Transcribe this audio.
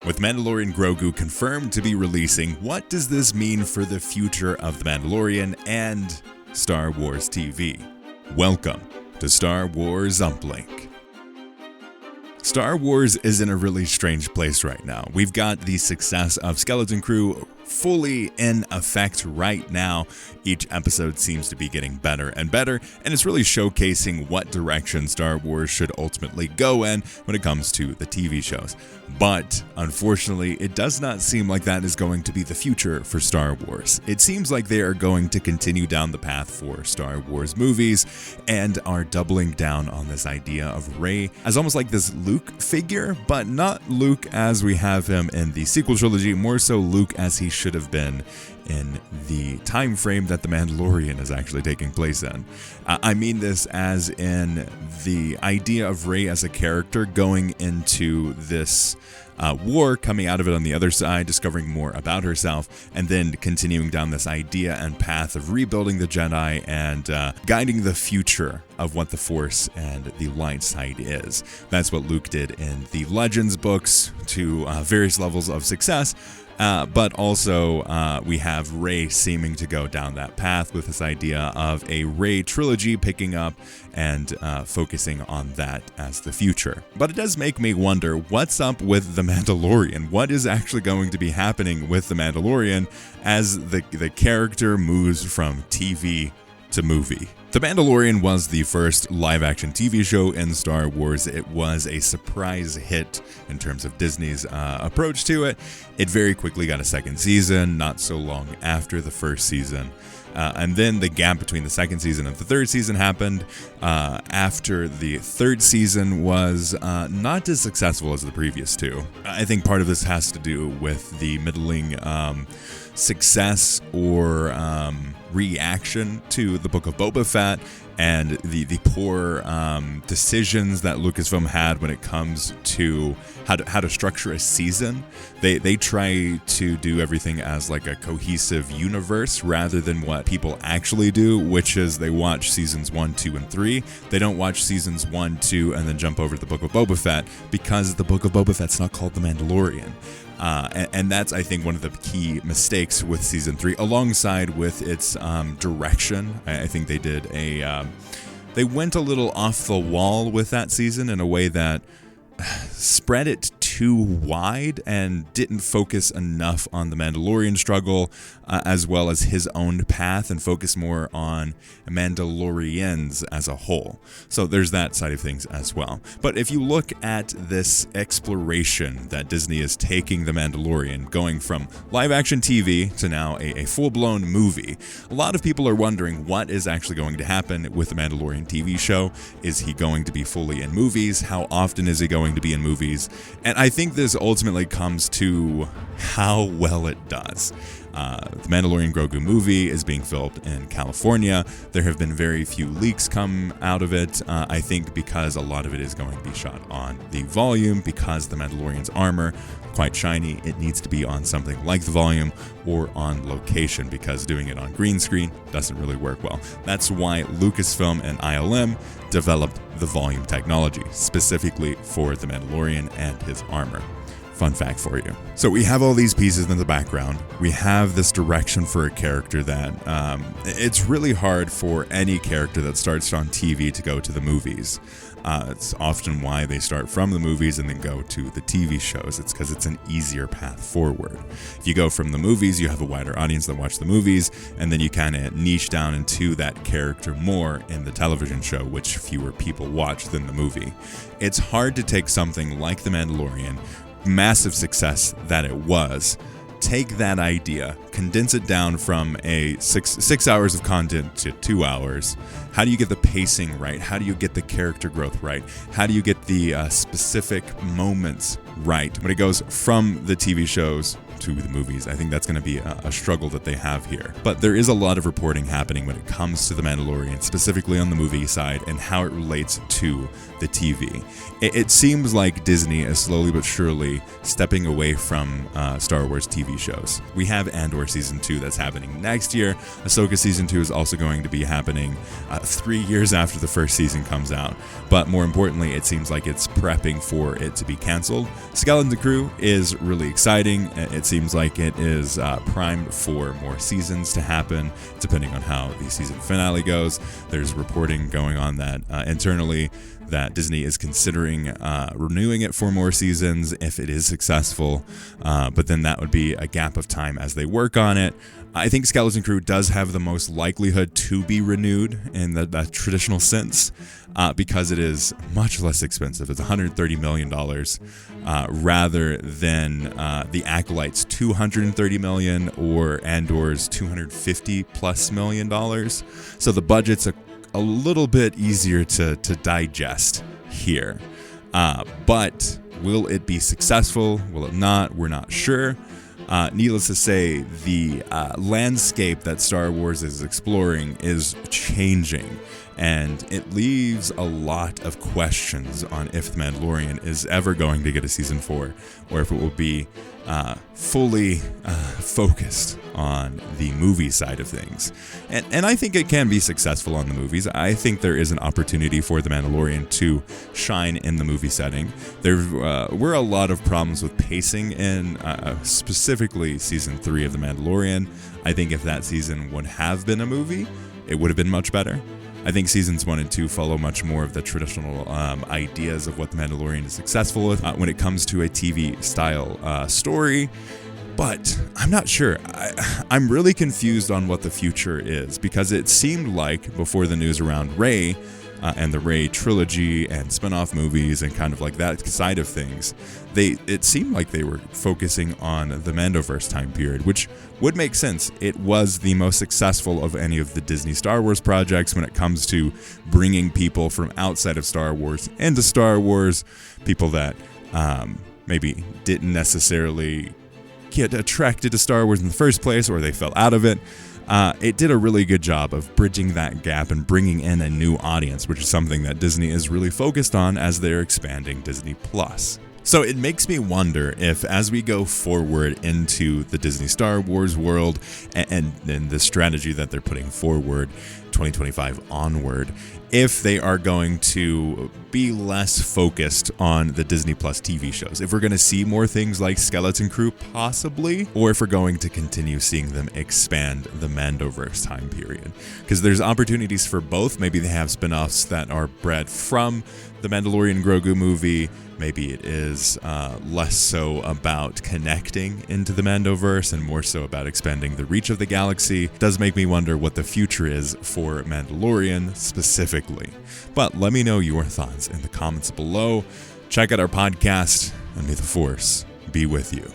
With Mandalorian Grogu confirmed to be releasing, what does this mean for the future of The Mandalorian and Star Wars TV? Welcome to Star Wars Uplink. Star Wars is in a really strange place right now. We've got the success of Skeleton Crew fully in effect right now. Each episode seems to be getting better and better, and it's really showcasing what direction Star Wars should ultimately go in when it comes to the TV shows. But unfortunately, it does not seem like that is going to be the future for Star Wars. It seems like they are going to continue down the path for Star Wars movies and are doubling down on this idea of Rey as almost like this Luke figure, but not Luke as we have him in the sequel trilogy, more so Luke as he should have been in the time frame that The Mandalorian is actually taking place in. I mean this as in the idea of Rey as a character going into this war, coming out of it on the other side, discovering more about herself, and then continuing down this idea and path of rebuilding the Jedi and guiding the future of what the Force and the light side is. That's what Luke did in the Legends books to various levels of success. But also we have Rey seeming to go down that path with this idea of a Rey trilogy picking up and focusing on that as the future. But it does make me wonder, what's up with The Mandalorian? What is actually going to be happening with The Mandalorian as the character moves from TV to movie? The Mandalorian was the first live-action TV show in Star Wars. It was a surprise hit in terms of Disney's approach to it. It very quickly got a second season, not so long after the first season. And then the gap between the second season and the third season happened after the third season was not as successful as the previous two. I think part of this has to do with the middling success or reaction to the Book of Boba Fett and the poor decisions that Lucasfilm had when it comes to how to structure a season. They try to do everything as like a cohesive universe rather than what people actually do, which is they watch seasons 1, 2, and 3. They don't watch seasons 1, 2, and then jump over to the Book of Boba Fett because the Book of Boba Fett's not called The Mandalorian. And that's, I think, one of the key mistakes with season 3, alongside with its direction. I think they did they went a little off the wall with that season in a way that spread it too wide and didn't focus enough on the Mandalorian struggle as well as his own path, and focus more on Mandalorians as a whole. So there's that side of things as well. But if you look at this exploration that Disney is taking the Mandalorian, going from live action TV to now a full-blown movie, a lot of people are wondering what is actually going to happen with the Mandalorian TV show. Is he going to be fully in movies? How often is he going to be in movies? And I think this ultimately comes to how well it does. The Mandalorian Grogu movie is being filmed in California. There have been very few leaks come out of it, I think because a lot of it is going to be shot on the volume, because the Mandalorian's armor, quite shiny, it needs to be on something like the volume or on location, because doing it on green screen doesn't really work well. That's why Lucasfilm and ILM developed the volume technology, specifically for the Mandalorian and his armor. Fun fact for you. So we have all these pieces in the background. We have this direction for a character that it's really hard for any character that starts on TV to go to the movies. It's often why they start from the movies and then go to the TV shows. It's because it's an easier path forward. If you go from the movies, you have a wider audience that watch the movies, and then you kind of niche down into that character more in the television show, which fewer people watch than the movie. It's hard to take something like The Mandalorian, massive success that it was, take that idea, condense it down from a six hours of content to 2 hours. How do you get the pacing right? How do you get the character growth right? How do you get the specific moments right when it goes from the TV shows to the movies. I think that's going to be a struggle that they have here. But there is a lot of reporting happening when it comes to The Mandalorian, specifically on the movie side, and how it relates to the TV. It seems like Disney is slowly but surely stepping away from Star Wars TV shows. We have Andor Season 2 that's happening next year. Ahsoka Season 2 is also going to be happening 3 years after the first season comes out. But more importantly, it seems like it's prepping for it to be canceled. Skeleton Crew is really exciting. It seems like it is primed for more seasons to happen, depending on how the season finale goes. There's reporting going on that internally that Disney is considering renewing it for more seasons if it is successful, but then that would be a gap of time as they work on it. I think Skeleton Crew does have the most likelihood to be renewed in the traditional sense, because it is much less expensive. It's $130 million rather than the Acolyte's $230 million or Andor's $250+ million. So the budget's a little bit easier to digest here. But will it be successful? Will it not? We're not sure. Needless to say, the landscape that Star Wars is exploring is changing, and it leaves a lot of questions on if The Mandalorian is ever going to get a season 4, or if it will be fully focused on the movie side of things. And I think it can be successful on the movies. I think there is an opportunity for The Mandalorian to shine in the movie setting. There were a lot of problems with pacing in specifically season 3 of The Mandalorian. I think if that season would have been a movie, it would have been much better. I think seasons 1 and 2 follow much more of the traditional ideas of what The Mandalorian is successful with when it comes to a TV style story. But I'm not sure. I'm really confused on what the future is, because it seemed like before the news around Rey and the Rey trilogy and spin-off movies and kind of like that side of things, it seemed like they were focusing on the Mandoverse time period, which would make sense. It was the most successful of any of the Disney Star Wars projects when it comes to bringing people from outside of Star Wars into Star Wars, people that maybe didn't necessarily get attracted to Star Wars in the first place, or they fell out of it. It did a really good job of bridging that gap and bringing in a new audience, which is something that Disney is really focused on as they're expanding Disney+. So it makes me wonder if, as we go forward into the Disney Star Wars world and the strategy that they're putting forward 2025 onward, if they are going to be less focused on the Disney Plus TV shows. If we're going to see more things like Skeleton Crew, possibly, or if we're going to continue seeing them expand the Mandoverse time period. Because there's opportunities for both. Maybe they have spin-offs that are bred from the Mandalorian Grogu movie. Maybe it is less so about connecting into the Mandoverse and more so about expanding the reach of the galaxy. It does make me wonder what the future is for Mandalorian specifically. But let me know your thoughts in the comments below. Check out our podcast, and may the Force be with you.